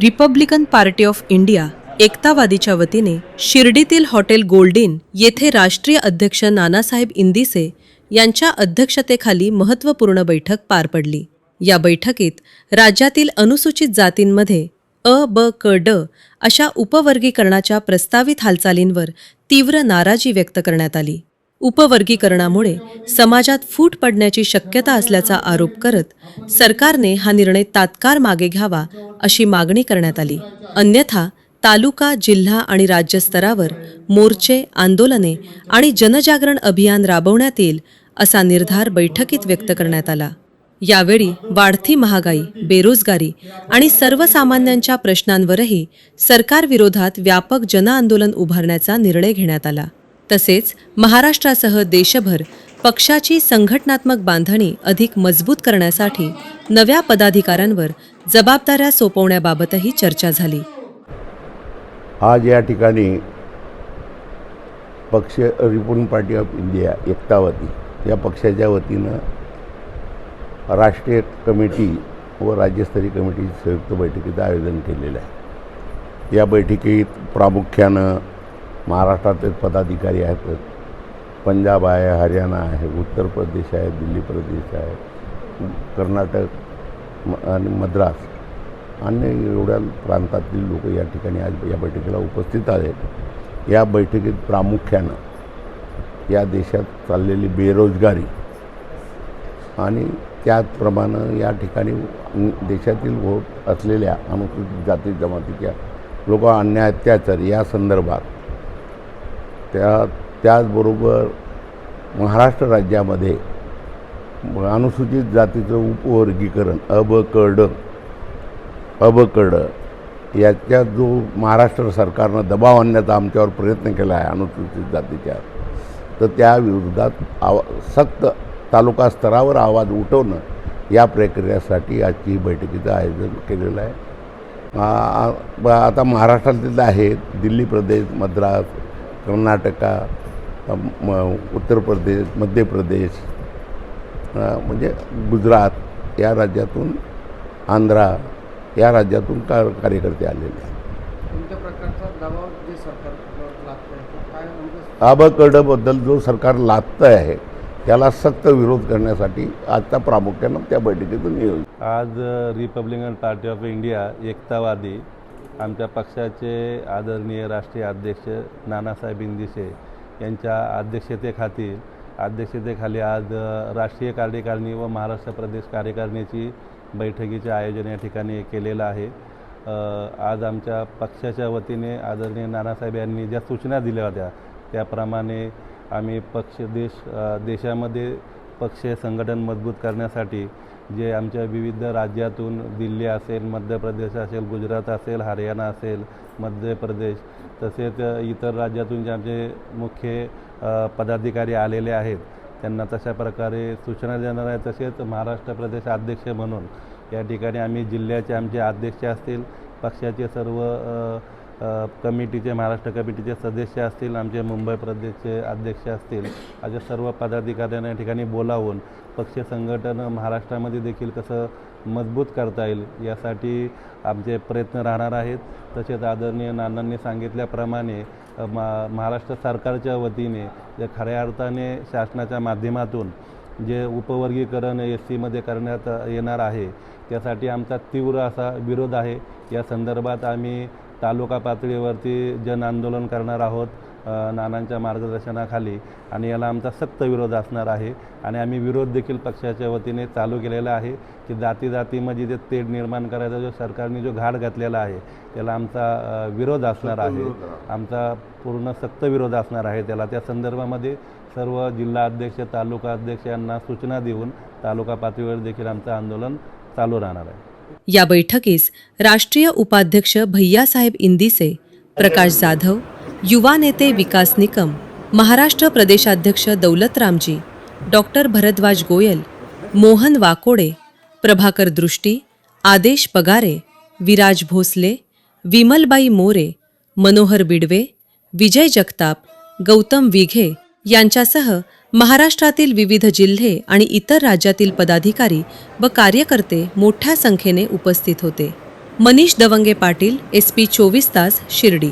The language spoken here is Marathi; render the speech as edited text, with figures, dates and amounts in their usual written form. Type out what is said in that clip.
रिपब्लिकन पार्टी ऑफ इंडिया एकतावादीच्या वतीने शिर्डीतील हॉटेल गोल्डीन येथे राष्ट्रीय अध्यक्ष नानासाहेब इंदिसे यांच्या अध्यक्षतेखाली महत्त्वपूर्ण बैठक पार पडली। या बैठकीत राज्यातील अनुसूचित जातींमध्ये अ, ब, क, ड अशा उपवर्गीकरणाच्या प्रस्तावित हालचालींवर तीव्र नाराजी व्यक्त करण्यात आली। उपवर्गीकरणामुळे समाजात फूट पडण्याची शक्यता असल्याचा आरोप करत सरकारने हा निर्णय तात्काळ मागे घ्यावा अशी मागणी करण्यात आली। अन्यथा तालुका, जिल्हा आणि राज्य स्तरावर मोर्चे, आंदोलने आणि जनजागरण अभियान राबवण्यात येईल असा निर्धार बैठकीत व्यक्त करण्यात आला। यावेळी वाढती महागाई, बेरोजगारी आणि सर्वसामान्यांच्या प्रश्नांवरही सरकारविरोधात व्यापक जनआंदोलन उभारण्याचा निर्णय घेण्यात आला। तसेच महाराष्ट्रासह देशभर पक्षाची संघटनात्मक बांधणी अधिक मजबूत करण्यासाठी नव्या पदाधिकाऱ्यांवर जबाबदाऱ्या सोपवण्याबाबतही चर्चा झाली। आज या ठिकाणी पक्ष रिपब्लिकन पार्टी ऑफ इंडिया एकतावादी या पक्षाच्या वतीनं राष्ट्रीय कमिटी व राज्यस्तरीय कमिटीची संयुक्त बैठकीचं आयोजन केलेलं आहे। या बैठकीत प्रामुख्यानं महाराष्ट्रातील पदाधिकारी आहेत, पंजाब आहे, हरियाणा आहे, उत्तर प्रदेश आहे, दिल्ली प्रदेश आहे, कर्नाटक आणि मद्रास अन्य एवढ्या प्रांतातील लोक या ठिकाणी आज या बैठकीला उपस्थित आहेत। या बैठकीत प्रामुख्यानं या देशात चाललेली बेरोजगारी आणि त्याचप्रमाणे या ठिकाणी देशातील होत असलेल्या अनुसूचित जाती जमातीच्या लोक अन्याय अत्याचार या संदर्भात त्याचबरोबर महाराष्ट्र राज्यामध्ये अनुसूचित जातीचं उपवर्गीकरण अ, ब, क, ड याच्या जो महाराष्ट्र सरकारनं दबाव आणण्याचा आमच्यावर प्रयत्न केला आहे अनुसूचित जातीच्या, तर त्या विरोधात सक्त तालुका स्तरावर आवाज उठवणं या प्रक्रियेसाठी आजची बैठकीचं आयोजन केलेलं आहे। आता महाराष्ट्रातील आहेत दिल्ली प्रदेश, मद्रास, कर्नाटका, उत्तर प्रदेश, मध्य प्रदेश, म्हणजे गुजरात या राज्यातून, आंध्रा या राज्यातून कार्यकर्ते आलेले आहेत। कोणत्या प्रकारचा दबाव जे सरकार लागतं काय अबकडबद्दल जो सरकार लादतं आहे त्याला सक्त विरोध करण्यासाठी आजचा प्रामुख्यानं त्या बैठकीतून नियोजन। आज रिपब्लिकन पार्टी ऑफ इंडिया एकतावादी आमच्या पक्षाचे आदरणीय राष्ट्रीय अध्यक्ष नानासाहेब इंदिसे यांच्या अध्यक्षतेखाली आज राष्ट्रीय कार्यकारिणी व महाराष्ट्र प्रदेश कार्यकारिणीची बैठकीचे आयोजन या ठिकाणी केलेलं आहे। आज आमच्या पक्षाच्या वतीने आदरणीय नानासाहेब यांनी ज्या सूचना दिल्या होत्या त्याप्रमाणे आम्ही देशामध्ये पक्षीय संघटन मजबूत करण्यासाठी जे आमच्या विविध राज्यातून दिल्ली असेल, मध्य प्रदेश असेल, गुजरात असेल, हरियाणा असेल, मध्य प्रदेश तसेच इतर राज्यातून जे आमचे मुख्य पदाधिकारी आलेले आहेत त्यांना तशा प्रकारे सूचना देणार आहे। तसेच महाराष्ट्र प्रदेश अध्यक्ष म्हणून या ठिकाणी आम्ही जिल्ह्याचे आमचे अध्यक्ष असतील, पक्षाचे सर्व कमिटीचे महाराष्ट्र कमिटीचे सदस्य असतील, आमचे मुंबई प्रदेशचे अध्यक्ष असतील, अशा सर्व पदाधिकाऱ्यांना या ठिकाणी बोलावून पक्ष संघटन महाराष्ट्रामध्ये देखील कसं मजबूत करता येईल यासाठी आमचे प्रयत्न राहणार आहेत। तसेच आदरणीय नानांनी सांगितल्याप्रमाणे महाराष्ट्र सरकारच्या वतीने जे खऱ्या अर्थाने शासनाच्या माध्यमातून जे उपवर्गीकरण SCमध्ये करण्यात येणार आहे त्यासाठी आमचा तीव्र असा विरोध आहे। या संदर्भात आम्ही तालुका पातळीवरती जन आंदोलन करणार आहोत नानांच्या मार्गदर्शनाखाली आणि याला आमचा सक्त विरोध असणार आहे। आणि आम्ही विरोध देखील पक्षाच्या वतीने चालू केलेला आहे की जातीमध्ये जे तेढ निर्माण करायचा जो सरकारने जो घाट घातलेला आहे त्याला आमचा विरोध असणार आहे, आमचा पूर्ण सक्त विरोध असणार आहे त्याला। त्या संदर्भामध्ये सर्व जिल्हा अध्यक्ष, तालुका अध्यक्ष यांना सूचना देऊन तालुका पातळीवर देखील आमचं आंदोलन चालू राहणार आहे। या बैठकीस राष्ट्रीय उपाध्यक्ष भैयासाहेब इंदिसे, प्रकाश जाधव, युवा नेते विकास निकम, महाराष्ट्र प्रदेशाध्यक्ष दौलतरामजी, डॉक्टर भरद्वाज गोयल, मोहन वाकोडे, प्रभाकर दृष्टी, आदेश पगारे, विराज भोसले, विमलबाई मोरे, मनोहर बिडवे, विजय जगताप, गौतम विघे यांच्यासह महाराष्ट्रातील विविध जिल्हे आणि इतर राज्यातील पदाधिकारी व कार्यकर्ते मोठ्या संख्येने उपस्थित होते। मनीष दवंगे पाटील, SP 24 तास, शिर्डी.